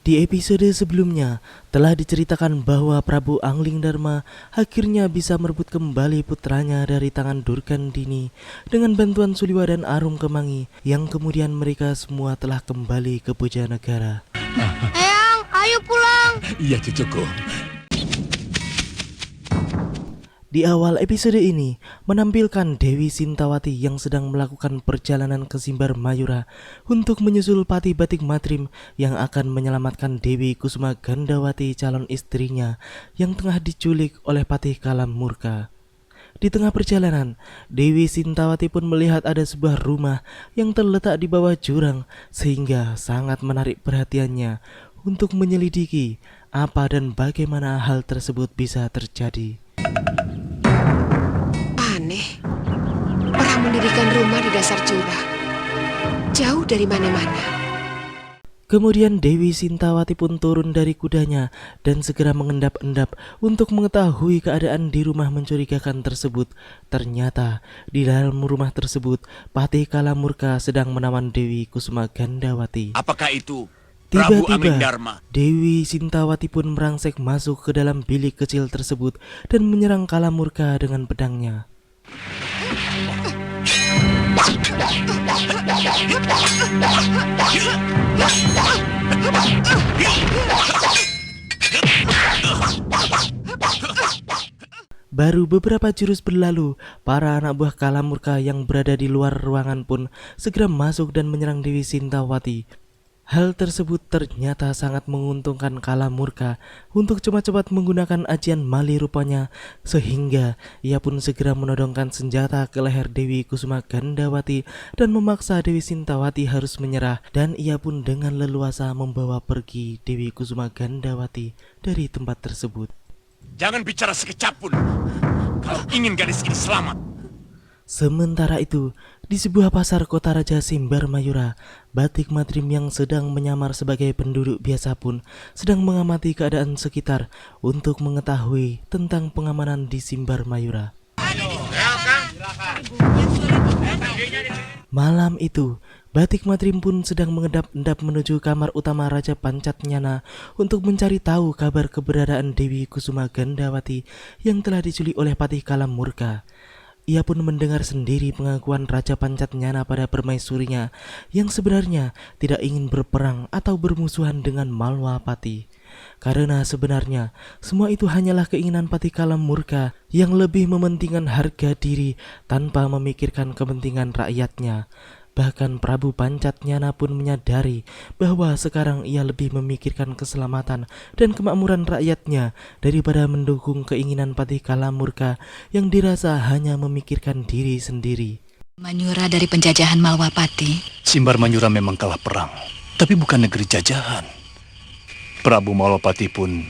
Di episode sebelumnya telah diceritakan bahwa Prabu Anglingdarma akhirnya bisa merebut kembali putranya dari tangan Durgandini dengan bantuan Suliwa dan Arum Kemangi, yang kemudian mereka semua telah kembali ke Bojanegara. Eyang, ayo pulang. Iya cucuku. Di awal episode ini menampilkan Dewi Sintawati yang sedang melakukan perjalanan ke Simbar Mayura untuk menyusul Pati Batik Matrim yang akan menyelamatkan Dewi Kusuma Gandawati, calon istrinya yang tengah diculik oleh Patih Kalam Murka. Di tengah perjalanan, Dewi Sintawati pun melihat ada sebuah rumah yang terletak di bawah jurang sehingga sangat menarik perhatiannya untuk menyelidiki apa dan bagaimana hal tersebut bisa terjadi. Aneh, orang mendirikan rumah di dasar jurang, jauh dari mana-mana. Kemudian Dewi Sintawati pun turun dari kudanya dan segera mengendap-endap untuk mengetahui keadaan di rumah mencurigakan tersebut. Ternyata di dalam rumah tersebut Patih Kalamurka sedang menawan Dewi Kusuma Gandawati. Apakah itu Prabu Anglingdarma? Dewi Sintawati pun merangsek masuk ke dalam bilik kecil tersebut dan menyerang Kalamurka dengan pedangnya. Baru beberapa jurus berlalu, para anak buah Kalamurka yang berada di luar ruangan pun segera masuk dan menyerang Dewi Sintawati. Hal tersebut ternyata sangat menguntungkan Kalamurka untuk cepat-cepat menggunakan ajian Mali rupanya, sehingga ia pun segera menodongkan senjata ke leher Dewi Kusuma Gandawati dan memaksa Dewi Sintawati harus menyerah, dan ia pun dengan leluasa membawa pergi Dewi Kusuma Gandawati dari tempat tersebut. Jangan bicara sekecap pun kalau ingin gadis ini selamat. Sementara itu, di sebuah pasar kota Raja Simbar Mayura, Batik Matrim yang sedang menyamar sebagai penduduk biasa pun sedang mengamati keadaan sekitar untuk mengetahui tentang pengamanan di Simbar Mayura. Malam itu, Batik Matrim pun sedang mengendap-endap menuju kamar utama Raja Pancatnyana untuk mencari tahu kabar keberadaan Dewi Kusuma Gandawati yang telah diculik oleh Patih Kalam Murka. Ia pun mendengar sendiri pengakuan Raja Pancatnyana pada permaisurinya yang sebenarnya tidak ingin berperang atau bermusuhan dengan Malwapati. Karena sebenarnya semua itu hanyalah keinginan Patih Kalam Murka yang lebih mementingkan harga diri tanpa memikirkan kepentingan rakyatnya. Bahkan Prabu Pancatnyana pun menyadari bahwa sekarang ia lebih memikirkan keselamatan dan kemakmuran rakyatnya daripada mendukung keinginan Patih Kalam Murka yang dirasa hanya memikirkan diri sendiri. Manyura dari penjajahan Malwapati. Simbar Manyura memang kalah perang, tapi bukan negeri jajahan. Prabu Malwapati pun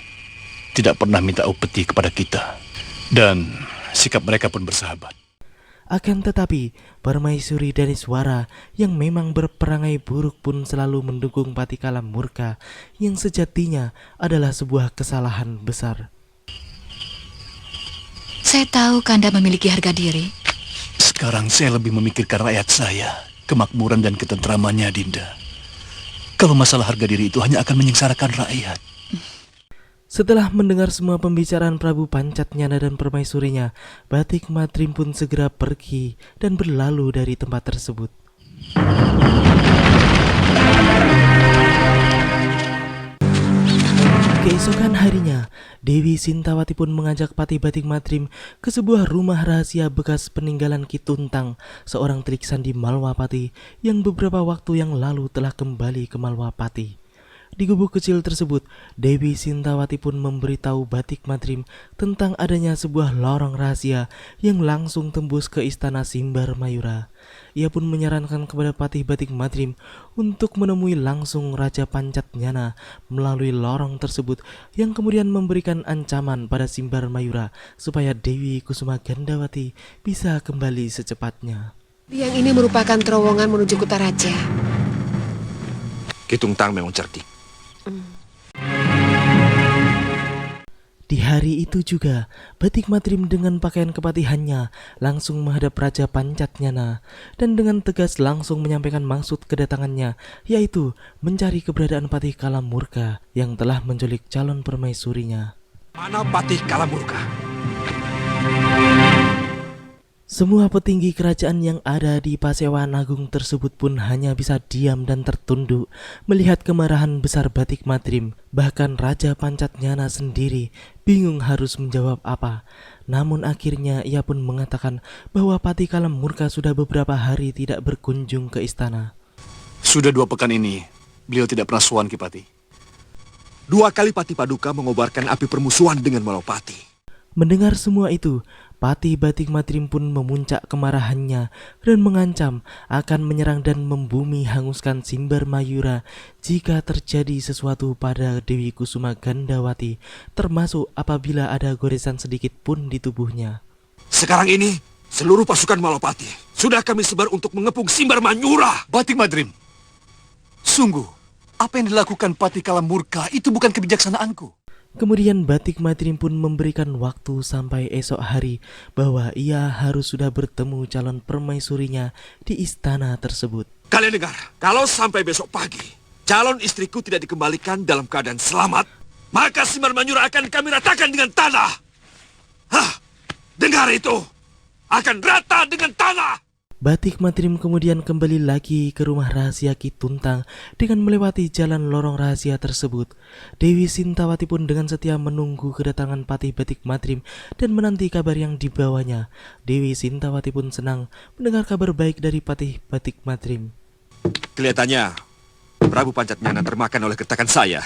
tidak pernah minta upeti kepada kita, dan sikap mereka pun bersahabat. Akan tetapi, permaisuri Daniswara yang memang berperangai buruk pun selalu mendukung Patih Kalam Murka yang sejatinya adalah sebuah kesalahan besar. Saya tahu Kanda memiliki harga diri. Sekarang saya lebih memikirkan rakyat saya, kemakmuran dan ketentramannya, Dinda. Kalau masalah harga diri itu hanya akan menyengsarakan rakyat. Setelah mendengar semua pembicaraan Prabu Pancatnyana dan permaisurinya, Batik Matrim pun segera pergi dan berlalu dari tempat tersebut. Keesokan harinya, Dewi Sintawati pun mengajak Patih Batik Matrim ke sebuah rumah rahasia bekas peninggalan Ki Tuntang, seorang Trik Sandi Malwapati yang beberapa waktu yang lalu telah kembali ke Malwapati. Di gubuk kecil tersebut, Dewi Sintawati pun memberitahu Batik Matrim tentang adanya sebuah lorong rahasia yang langsung tembus ke istana Simbar Mayura. Ia pun menyarankan kepada Patih Batik Matrim untuk menemui langsung Raja Pancatnyana melalui lorong tersebut, yang kemudian memberikan ancaman pada Simbar Mayura supaya Dewi Kusuma Gandawati bisa kembali secepatnya. Biang ini merupakan terowongan menuju Kutaraja. Kitung Tang memang cerdik. Di hari itu juga, Batik Matrim dengan pakaian kepatihannya langsung menghadap Raja Pancatnyana dan dengan tegas langsung menyampaikan maksud kedatangannya, yaitu mencari keberadaan Patih Kalamurka yang telah menculik calon permaisurinya. Mana Patih Kalamurka? Semua petinggi kerajaan yang ada di Pasewan Agung tersebut pun hanya bisa diam dan tertunduk melihat kemarahan besar Batik Matrim. Bahkan Raja Pancatnyana sendiri bingung harus menjawab apa. Namun akhirnya ia pun mengatakan bahwa Patih Kalamurka sudah beberapa hari tidak berkunjung ke istana. Sudah 2 pekan ini, beliau tidak pernah sowan Ki Patih. 2 kali Patih Paduka mengobarkan api permusuhan dengan Malopati. Mendengar semua itu, Patih Batik Matrim pun memuncak kemarahannya dan mengancam akan menyerang dan membumi hanguskan Simbar Mayura jika terjadi sesuatu pada Dewi Kusuma Gandawati, termasuk apabila ada goresan sedikit pun di tubuhnya. Sekarang ini, seluruh pasukan Malopati sudah kami sebar untuk mengepung Simbar Manyura. Batik Matrim, sungguh, apa yang dilakukan Patih Kalamurka itu bukan kebijaksanaanku. Kemudian Batik Matrim pun memberikan waktu sampai esok hari bahwa ia harus sudah bertemu calon permaisurinya di istana tersebut. Kalian dengar, kalau sampai besok pagi, calon istriku tidak dikembalikan dalam keadaan selamat, maka Simbar Manyura akan kami ratakan dengan tanah. Hah, dengar itu, akan rata dengan tanah. Batik Matrim kemudian kembali lagi ke rumah rahasia Ki Tuntang dengan melewati jalan lorong rahasia tersebut. Dewi Sintawati pun dengan setia menunggu kedatangan Patih Batik Matrim dan menanti kabar yang dibawanya. Dewi Sintawati pun senang mendengar kabar baik dari Patih Batik Matrim. Kelihatannya, Prabu Pancatnyana termakan oleh gertakan saya.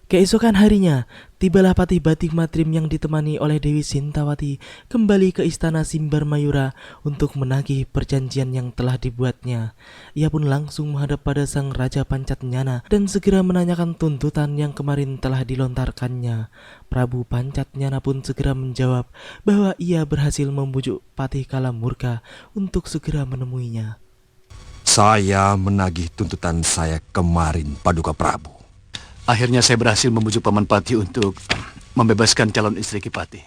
Keesokan harinya, tibalah Patih Batik Matrim yang ditemani oleh Dewi Sintawati kembali ke istana Simbar Mayura untuk menagih perjanjian yang telah dibuatnya. Ia pun langsung menghadap pada sang Raja Pancatnyana dan segera menanyakan tuntutan yang kemarin telah dilontarkannya. Prabu Pancatnyana pun segera menjawab bahwa ia berhasil membujuk Patih Kalamurka untuk segera menemuinya. Saya menagih tuntutan saya kemarin, Paduka Prabu. Akhirnya saya berhasil membujuk Paman Patih untuk membebaskan calon istri Ki Patih.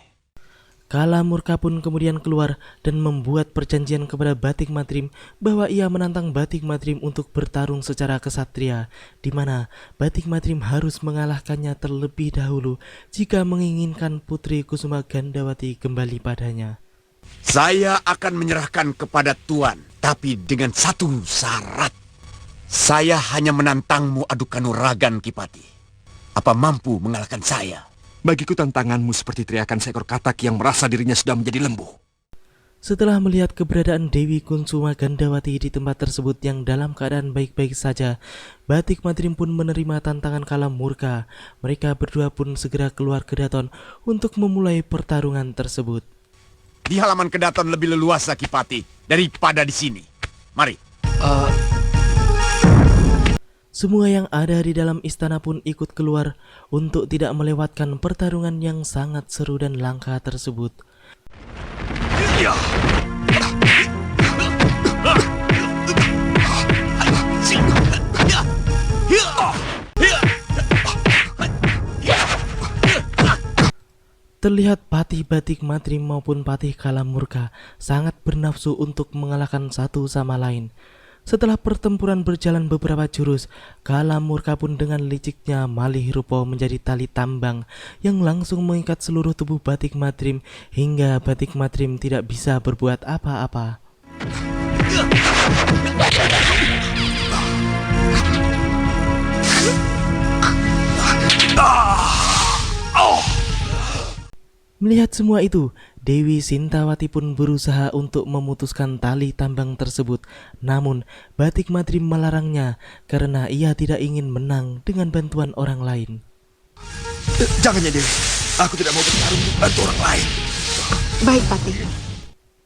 Kalamurka pun kemudian keluar dan membuat perjanjian kepada Batik Matrim bahwa ia menantang Batik Matrim untuk bertarung secara kesatria, di mana Batik Matrim harus mengalahkannya terlebih dahulu jika menginginkan Putri Kusuma Gandawati kembali padanya. Saya akan menyerahkan kepada Tuan, tapi dengan satu syarat. Saya hanya menantangmu adu kanuragan, Ki Patih. Apa mampu mengalahkan saya? Bagiku tantanganmu seperti teriakan seekor katak yang merasa dirinya sudah menjadi lembu. Setelah melihat keberadaan Dewi Kusuma Gandawati di tempat tersebut yang dalam keadaan baik-baik saja, Batik Matrim pun menerima tantangan Kalamurka. Mereka berdua pun segera keluar ke Daton untuk memulai pertarungan tersebut. Di halaman Kedaton lebih leluasa, Ki Patih, daripada di sini. Mari. Semua yang ada di dalam istana pun ikut keluar untuk tidak melewatkan pertarungan yang sangat seru dan langka tersebut. Terlihat Patih Batik Matrim maupun Patih Kalamurka sangat bernafsu untuk mengalahkan satu sama lain. Setelah pertempuran berjalan beberapa jurus, Kalamurka pun dengan liciknya malih rupa menjadi tali tambang yang langsung mengikat seluruh tubuh Batik Matrim hingga Batik Matrim tidak bisa berbuat apa-apa. Melihat semua itu, Dewi Sintawati pun berusaha untuk memutuskan tali tambang tersebut. Namun, Batik Matrim melarangnya karena ia tidak ingin menang dengan bantuan orang lain. Jangan ya Dewi, aku tidak mau bertarung untuk bantu orang lain. Baik, Patih.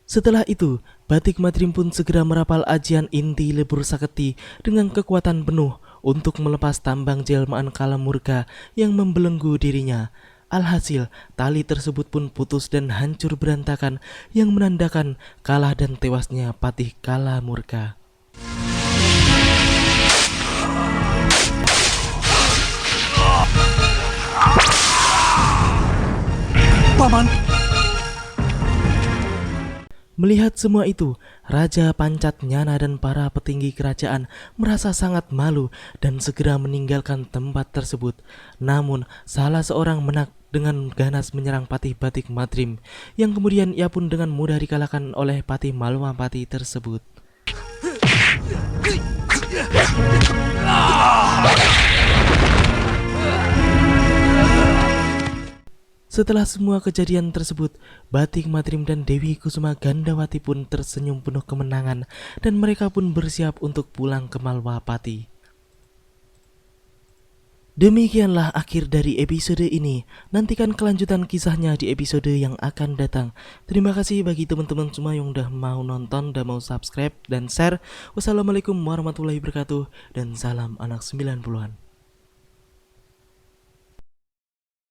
Setelah itu, Batik Matrim pun segera merapal ajian inti lebur saketi dengan kekuatan penuh untuk melepas tambang jelmaan Kalamurka yang membelenggu dirinya. Alhasil, tali tersebut pun putus dan hancur berantakan yang menandakan kalah dan tewasnya Patih Kalamurka. Paman, Melihat semua itu, Raja Pancatnyana dan para petinggi kerajaan merasa sangat malu dan segera meninggalkan tempat tersebut. Namun, salah seorang menak dengan ganas menyerang Patih Batik Madrim, yang kemudian ia pun dengan mudah dikalahkan oleh Patih Malwapati tersebut. Setelah semua kejadian tersebut, Batik Madrim dan Dewi Kusuma Gandawati pun tersenyum penuh kemenangan dan mereka pun bersiap untuk pulang ke Malwapati. Demikianlah akhir dari episode ini. Nantikan kelanjutan kisahnya di episode yang akan datang. Terima kasih bagi teman-teman semua yang udah mau nonton dan mau subscribe dan share. Wassalamualaikum warahmatullahi wabarakatuh dan salam anak 90-an.